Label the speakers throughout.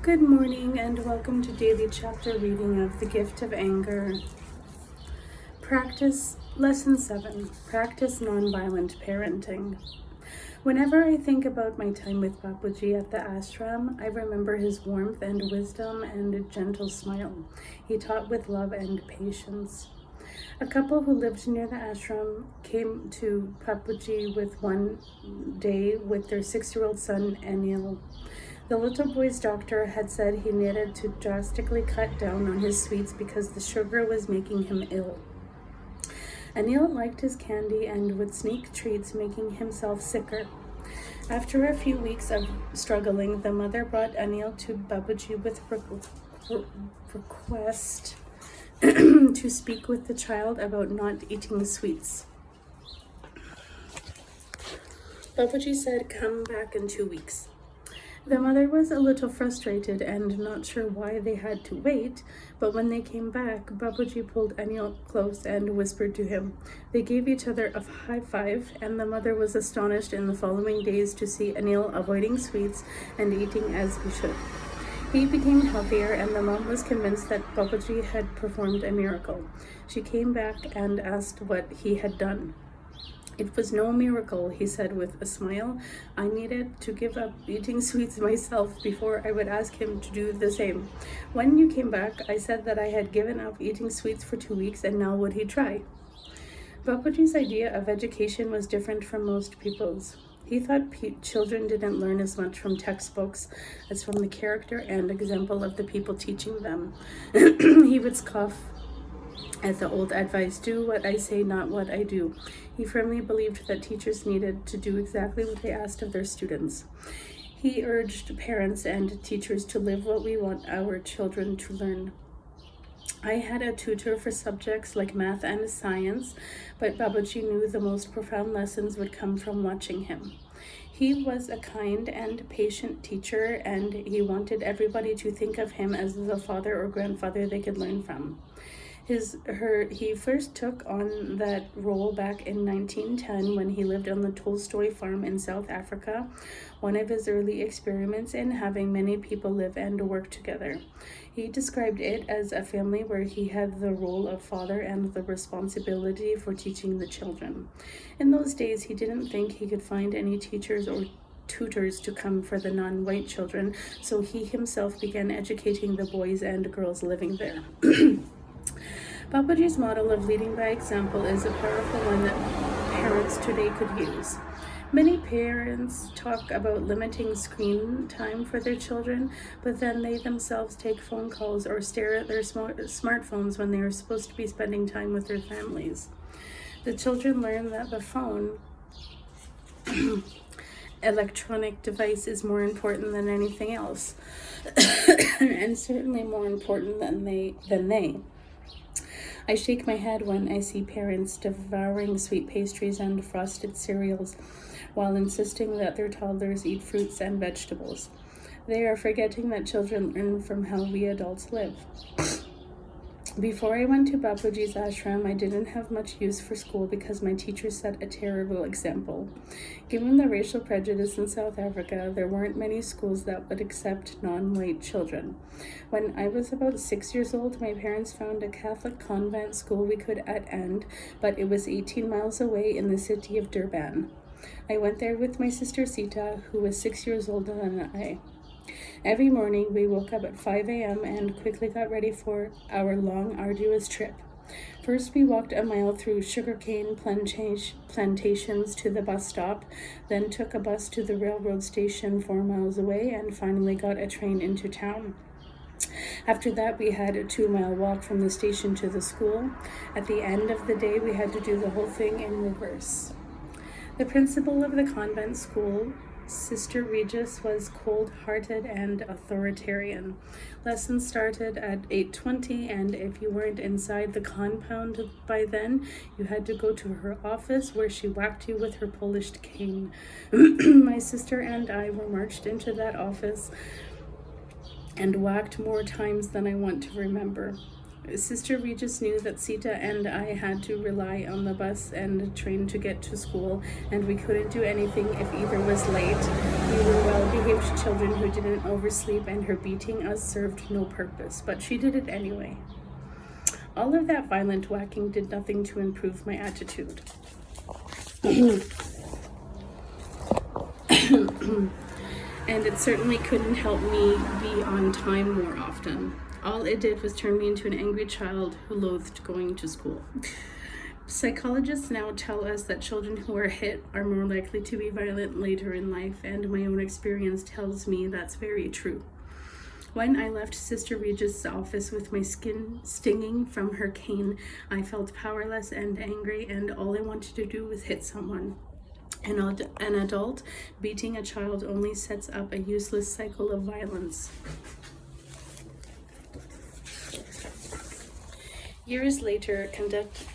Speaker 1: Good morning and welcome to daily chapter reading of The Gift of Anger. Lesson 7, Practice Nonviolent Parenting. Whenever I think about my time with Bapuji at the ashram, I remember his warmth and wisdom and a gentle smile. He taught with love and patience. A couple who lived near the ashram came to Bapuji one day with their 6-year-old son, Anil. The little boy's doctor had said he needed to drastically cut down on his sweets because the sugar was making him ill. Anil liked his candy and would sneak treats, making himself sicker. After a few weeks of struggling, the mother brought Anil to Bapuji with request to speak with the child about not eating sweets. Bapuji said, "Come back in 2 weeks." The mother was a little frustrated and not sure why they had to wait, but when they came back, Bapuji pulled Anil close and whispered to him. They gave each other a high five, and the mother was astonished in the following days to see Anil avoiding sweets and eating as he should. He became healthier, and the mom was convinced that Bapuji had performed a miracle. She came back and asked what he had done. "It was no miracle," he said with a smile. "I needed to give up eating sweets myself before I would ask him to do the same. When you came back, I said that I had given up eating sweets for 2 weeks, and now would he try?" Bapuji's idea of education was different from most people's. He thought children didn't learn as much from textbooks as from the character and example of the people teaching them. He would scoff at the old advice, "Do what I say, not what I do." He firmly believed that teachers needed to do exactly what they asked of their students. He urged parents and teachers to live what we want our children to learn. I had a tutor for subjects like math and science, but Bapuji knew the most profound lessons would come from watching him. He was a kind and patient teacher, and he wanted everybody to think of him as the father or grandfather they could learn from. He first took on that role back in 1910 when he lived on the Tolstoy farm in South Africa, one of his early experiments in having many people live and work together. He described it as a family where he had the role of father and the responsibility for teaching the children. In those days, he didn't think he could find any teachers or tutors to come for the non-white children, so he himself began educating the boys and girls living there. Bapuji's model of leading by example is a powerful one that parents today could use. Many parents talk about limiting screen time for their children, but then they themselves take phone calls or stare at their smartphones when they are supposed to be spending time with their families. The children learn that the phone electronic device is more important than anything else, and certainly more important than they. I shake my head when I see parents devouring sweet pastries and frosted cereals while insisting that their toddlers eat fruits and vegetables. They are forgetting that children learn from how we adults live. Before I went to Bapuji's ashram, I didn't have much use for school because my teacher set a terrible example. Given the racial prejudice in South Africa, there weren't many schools that would accept non-white children. When I was about 6 years old, my parents found a Catholic convent school we could attend, but it was 18 miles away in the city of Durban. I went there with my sister Sita, who was 6 years older than I. Every morning, we woke up at 5 a.m. and quickly got ready for our long, arduous trip. First, we walked a mile through sugarcane plantations to the bus stop, then took a bus to the railroad station 4 miles away, and finally got a train into town. After that, we had a 2-mile walk from the station to the school. At the end of the day, we had to do the whole thing in reverse. The principal of the convent school, Sister Regis, was cold-hearted and authoritarian. Lessons started at 8:20, and if you weren't inside the compound by then, you had to go to her office where she whacked you with her polished cane. My sister and I were marched into that office and whacked more times than I want to remember. Sister Regis knew that Sita and I had to rely on the bus and train to get to school, and we couldn't do anything if either was late. We were well-behaved children who didn't oversleep, and her beating us served no purpose, but she did it anyway. All of that violent whacking did nothing to improve my attitude. And it certainly couldn't help me be on time more often. All it did was turn me into an angry child who loathed going to school. Psychologists now tell us that children who are hit are more likely to be violent later in life, and my own experience tells me that's very true. When I left Sister Regis' office with my skin stinging from her cane, I felt powerless and angry, and all I wanted to do was hit someone. An adult beating a child only sets up a useless cycle of violence. Years later,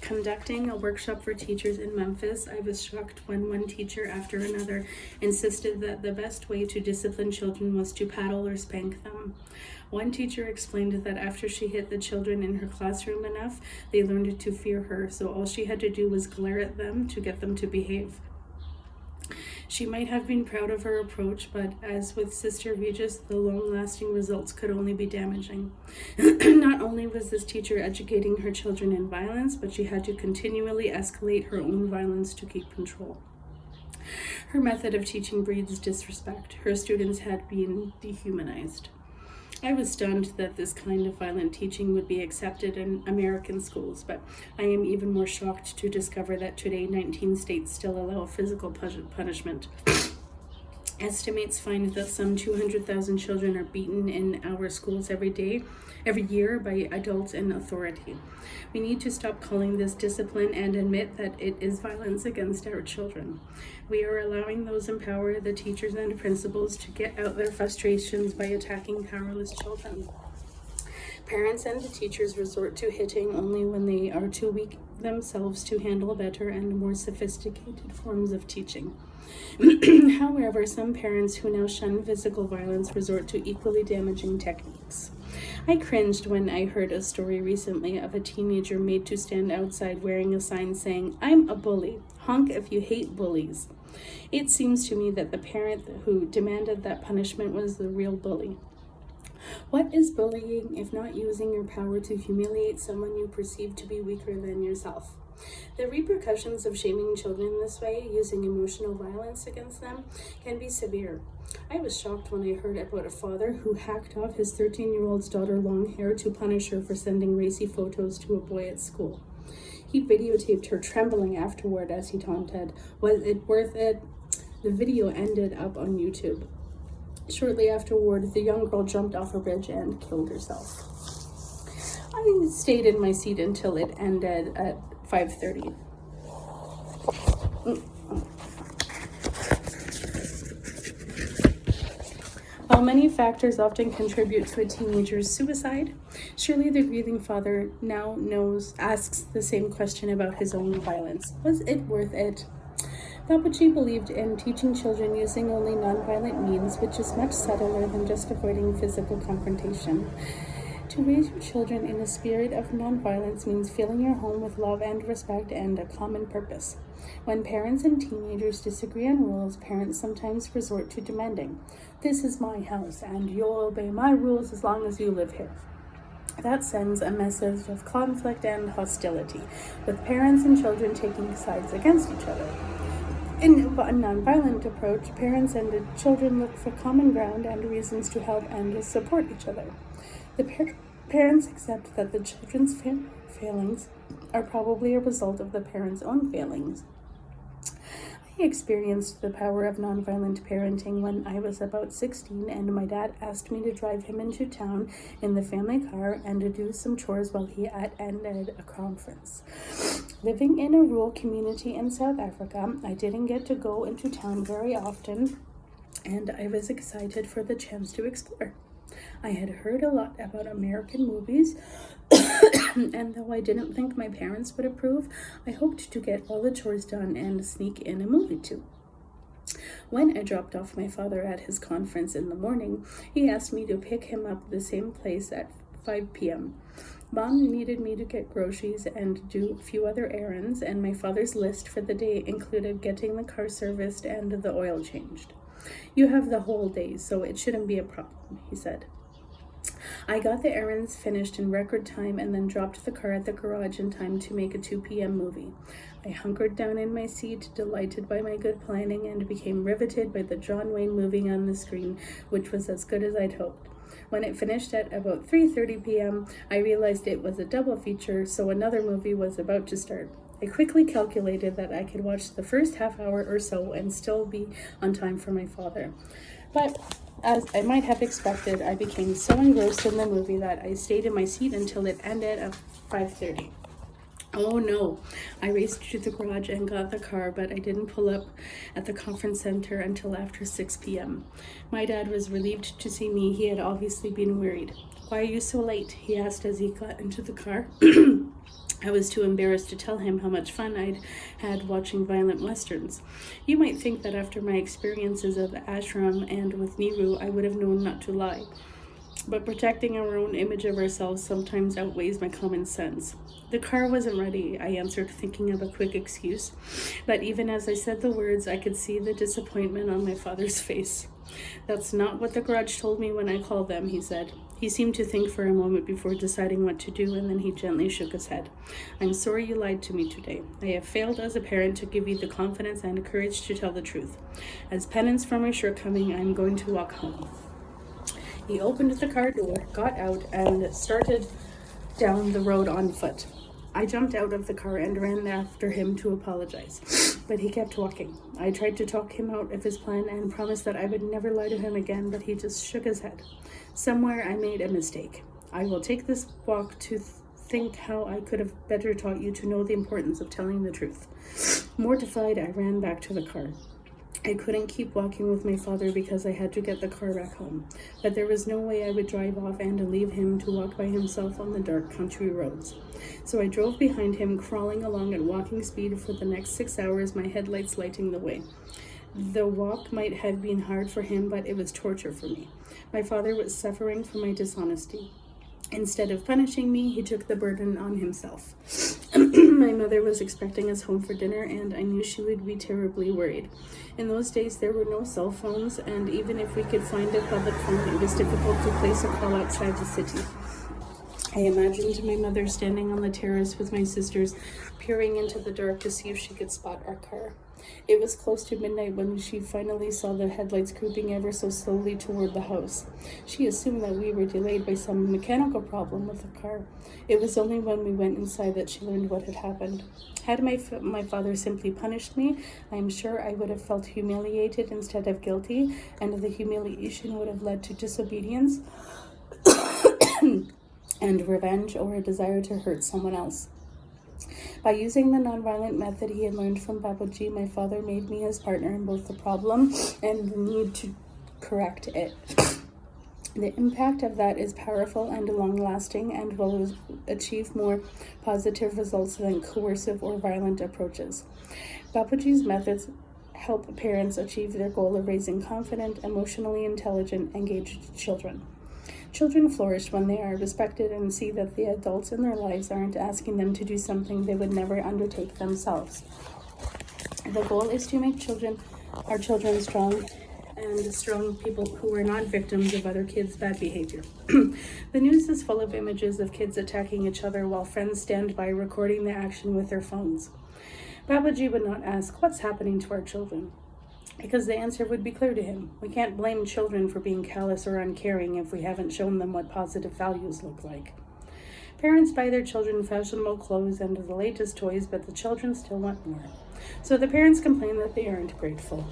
Speaker 1: conducting a workshop for teachers in Memphis, I was shocked when one teacher after another insisted that the best way to discipline children was to paddle or spank them. One teacher explained that after she hit the children in her classroom enough, they learned to fear her, so all she had to do was glare at them to get them to behave. She might have been proud of her approach, but as with Sister Regis, the long-lasting results could only be damaging. Not only was this teacher educating her children in violence, but she had to continually escalate her own violence to keep control. Her method of teaching breeds disrespect. Her students had been dehumanized. I was stunned that this kind of violent teaching would be accepted in American schools, but I am even more shocked to discover that today 19 states still allow physical punishment. Estimates find that some 200,000 children are beaten in our schools every year by adults in authority. We need to stop calling this discipline and admit that it is violence against our children. We are allowing those in power, the teachers and principals, to get out their frustrations by attacking powerless children. Parents and teachers resort to hitting only when they are too weak themselves to handle better and more sophisticated forms of teaching. However, some parents who now shun physical violence resort to equally damaging techniques. I cringed when I heard a story recently of a teenager made to stand outside wearing a sign saying, "I'm a bully. Honk if you hate bullies." It seems to me that the parent who demanded that punishment was the real bully. What is bullying if not using your power to humiliate someone you perceive to be weaker than yourself? The repercussions of shaming children this way, using emotional violence against them, can be severe. I was shocked when I heard about a father who hacked off his 13-year-old's daughter's long hair to punish her for sending racy photos to a boy at school. He videotaped her trembling afterward as he taunted, "Was it worth it?" The video ended up on YouTube. Shortly afterward, the young girl jumped off a bridge and killed herself. I stayed in my seat until it ended at 5:30. While many factors often contribute to a teenager's suicide, surely the grieving father now asks the same question about his own violence. Was it worth it? Babaji believed in teaching children using only nonviolent means, which is much subtler than just avoiding physical confrontation. To raise your children in a spirit of nonviolence means filling your home with love and respect and a common purpose. When parents and teenagers disagree on rules, parents sometimes resort to demanding, "This is my house, and you'll obey my rules as long as you live here." That sends a message of conflict and hostility, with parents and children taking sides against each other. In a nonviolent approach, parents and the children look for common ground and reasons to help and support each other. The parents accept that the children's failings are probably a result of the parents' own failings. I experienced the power of nonviolent parenting when I was about 16, and my dad asked me to drive him into town in the family car and to do some chores while he attended a conference. Living in a rural community in South Africa, I didn't get to go into town very often, and I was excited for the chance to explore. I had heard a lot about American movies, and though I didn't think my parents would approve, I hoped to get all the chores done and sneak in a movie too. When I dropped off my father at his conference in the morning, he asked me to pick him up the same place at 5 p.m. Mom needed me to get groceries and do a few other errands, and my father's list for the day included getting the car serviced and the oil changed. "You have the whole day, so it shouldn't be a problem," he said. I got the errands finished in record time and then dropped the car at the garage in time to make a 2 p.m. movie. I hunkered down in my seat, delighted by my good planning, and became riveted by the John Wayne movie on the screen, which was as good as I'd hoped. When it finished at about 3:30 p.m., I realized it was a double feature, so another movie was about to start. I quickly calculated that I could watch the first half hour or so and still be on time for my father. But as I might have expected, I became so engrossed in the movie that I stayed in my seat until it ended at 5:30. Oh no, I raced to the garage and got the car, but I didn't pull up at the conference center until after 6 p.m. My dad was relieved to see me. He had obviously been worried. "Why are you so late?" he asked as he got into the car. I was too embarrassed to tell him how much fun I'd had watching violent westerns. You might think that after my experiences at the ashram and with Niru, I would have known not to lie. But protecting our own image of ourselves sometimes outweighs my common sense. "The car wasn't ready," I answered, thinking of a quick excuse. But even as I said the words, I could see the disappointment on my father's face. "That's not what the garage told me when I called them," he said. He seemed to think for a moment before deciding what to do, and then he gently shook his head. "I'm sorry you lied to me today. I have failed as a parent to give you the confidence and courage to tell the truth. As penance for my shortcoming, I'm going to walk home." He opened the car door, got out, and started down the road on foot. I jumped out of the car and ran after him to apologize, but he kept walking. I tried to talk him out of his plan and promised that I would never lie to him again, but he just shook his head. "Somewhere I made a mistake. I will take this walk to think how I could have better taught you to know the importance of telling the truth." Mortified, I ran back to the car. I couldn't keep walking with my father because I had to get the car back home, but there was no way I would drive off and leave him to walk by himself on the dark country roads. So I drove behind him, crawling along at walking speed for the next 6 hours, my headlights lighting the way. The walk might have been hard for him, but it was torture for me. My father was suffering from my dishonesty. Instead of punishing me, he took the burden on himself. My mother was expecting us home for dinner, and I knew she would be terribly worried. In those days, there were no cell phones, and even if we could find a public phone, it was difficult to place a call outside the city. I imagined my mother standing on the terrace with my sisters, peering into the dark to see if she could spot our car. It was close to midnight when she finally saw the headlights creeping ever so slowly toward the house. She assumed that we were delayed by some mechanical problem with the car. It was only when we went inside that she learned what had happened. Had my father simply punished me, I am sure I would have felt humiliated instead of guilty, and the humiliation would have led to disobedience and revenge or a desire to hurt someone else. By using the nonviolent method he had learned from Babaji, my father made me his partner in both the problem and the need to correct it. The impact of that is powerful and long-lasting and will achieve more positive results than coercive or violent approaches. Babaji's methods help parents achieve their goal of raising confident, emotionally intelligent, engaged children. Children flourish when they are respected and see that the adults in their lives aren't asking them to do something they would never undertake themselves. The goal is to make our children strong people who are not victims of other kids' bad behavior. The news is full of images of kids attacking each other while friends stand by recording the action with their phones. Babaji would not ask, "What's happening to our children?" because the answer would be clear to him. We can't blame children for being callous or uncaring if we haven't shown them what positive values look like. Parents buy their children fashionable clothes and the latest toys, but the children still want more. So the parents complain that they aren't grateful.